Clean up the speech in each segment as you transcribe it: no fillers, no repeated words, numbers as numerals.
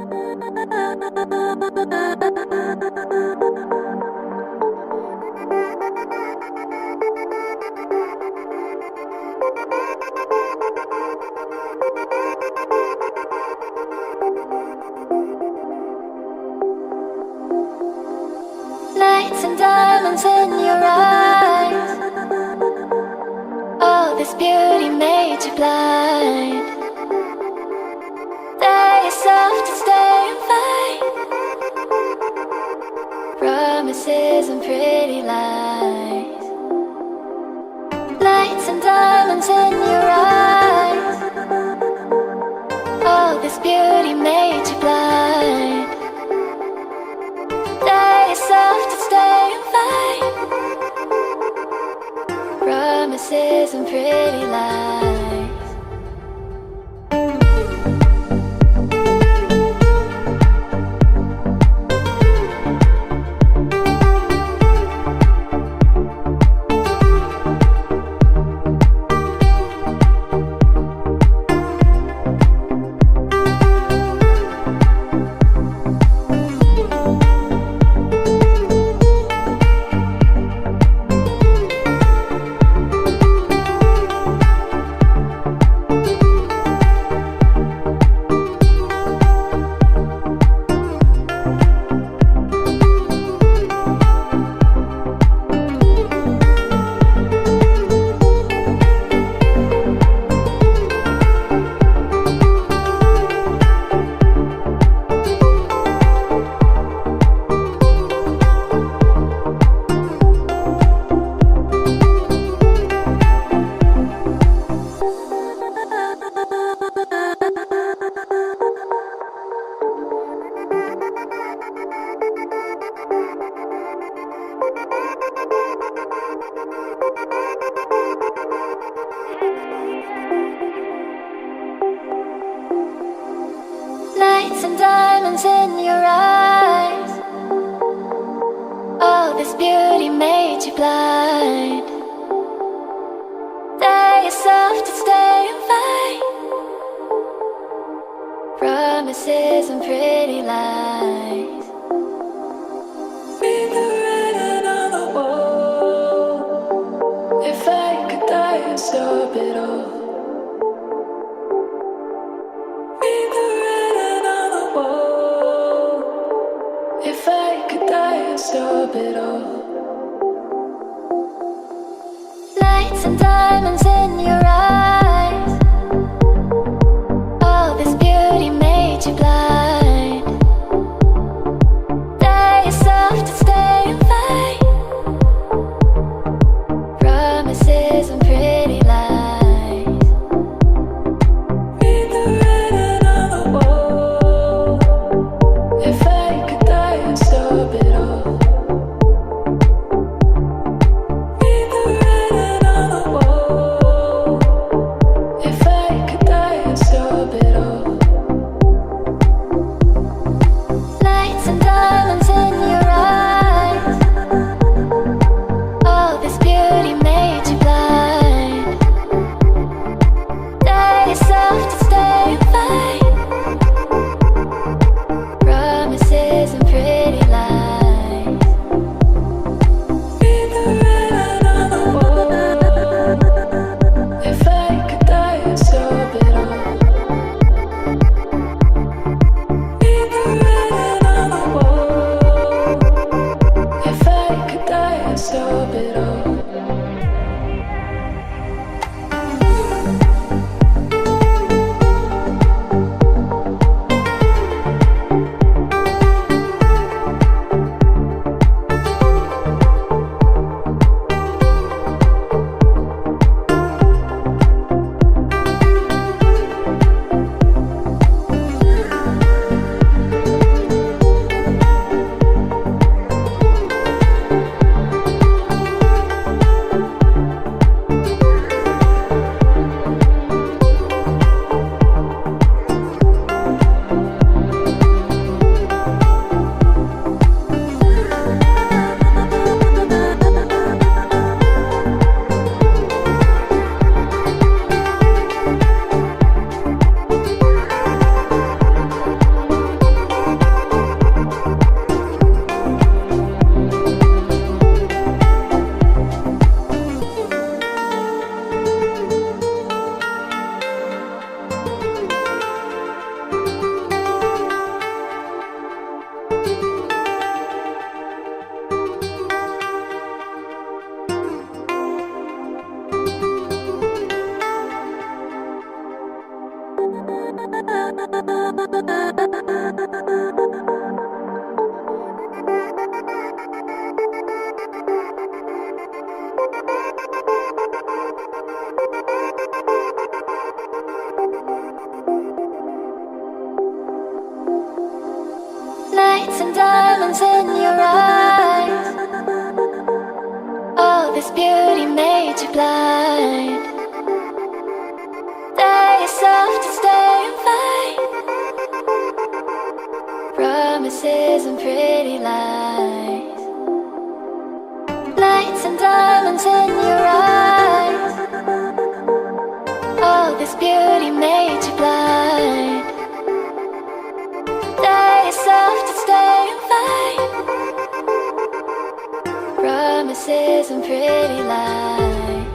Lights and diamonds in your eyes. All this beauty made you blind. Tell yourself to stay and fight. Promises and pretty lies. Lights and diamonds in your eyes. All this beauty made you blind. Tell yourself to stay and fight. Promises and pretty lies. Lights and diamonds in your eyes. All this beauty made you blind. Tell yourself to stay and fight. Promises and pretty lies. Be the writing on the wall. If I could die and stop it all. If I could die and stop it all. Lights and diamonds in your eyes. All this beauty made you blind. Tell yourself to stay and fight. Promises and pretty lies. Read the writing on the wall. If I could die and stop it all. Read the writing on the wall. Lights and diamonds in your eyes. All this beauty made you blind. Tell yourself to stay and fight. Promises and pretty lies. Lights and diamonds in your eyes. All this beauty made you blind. Tell yourself to stay and fight. Promises and pretty lies.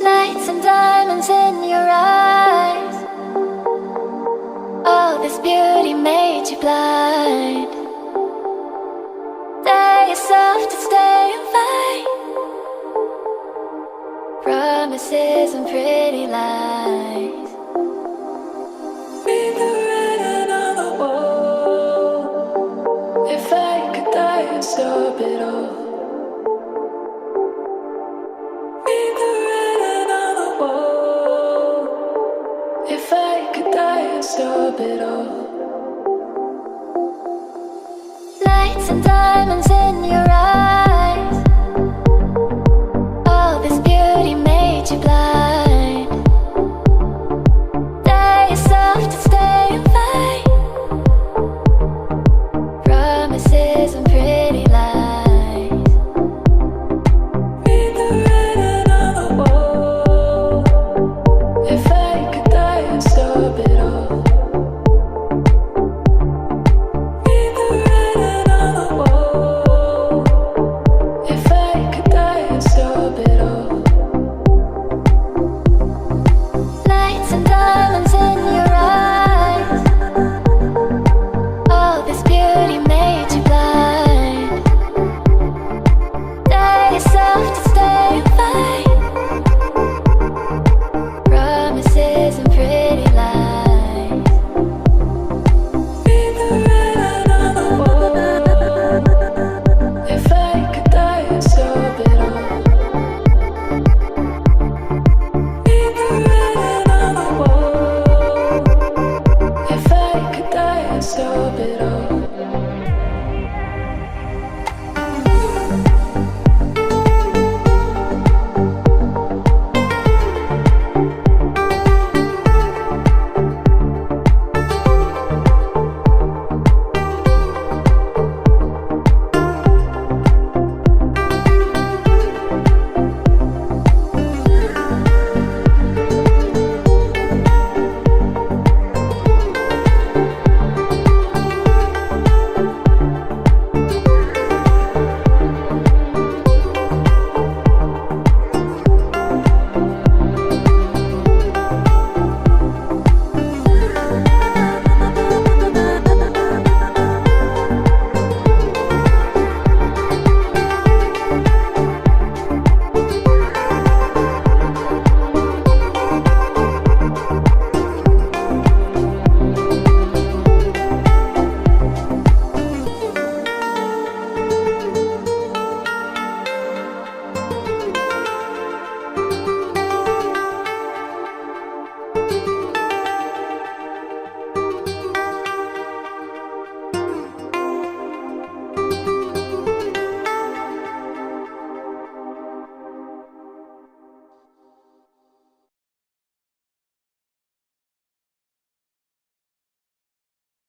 Lights and diamonds in your eyes. All this beauty made you blind. Tell yourself to stay and fight. Promises and pretty lies. Be the writing on the wall. If I could die and stop it all. If I could die and stop it all. Lights and diamonds in your eyes. All this beauty made you blind. Tell yourself to stay and fight. Promises and pretty lies. Be the writing on the wall. If I could die and stop it all.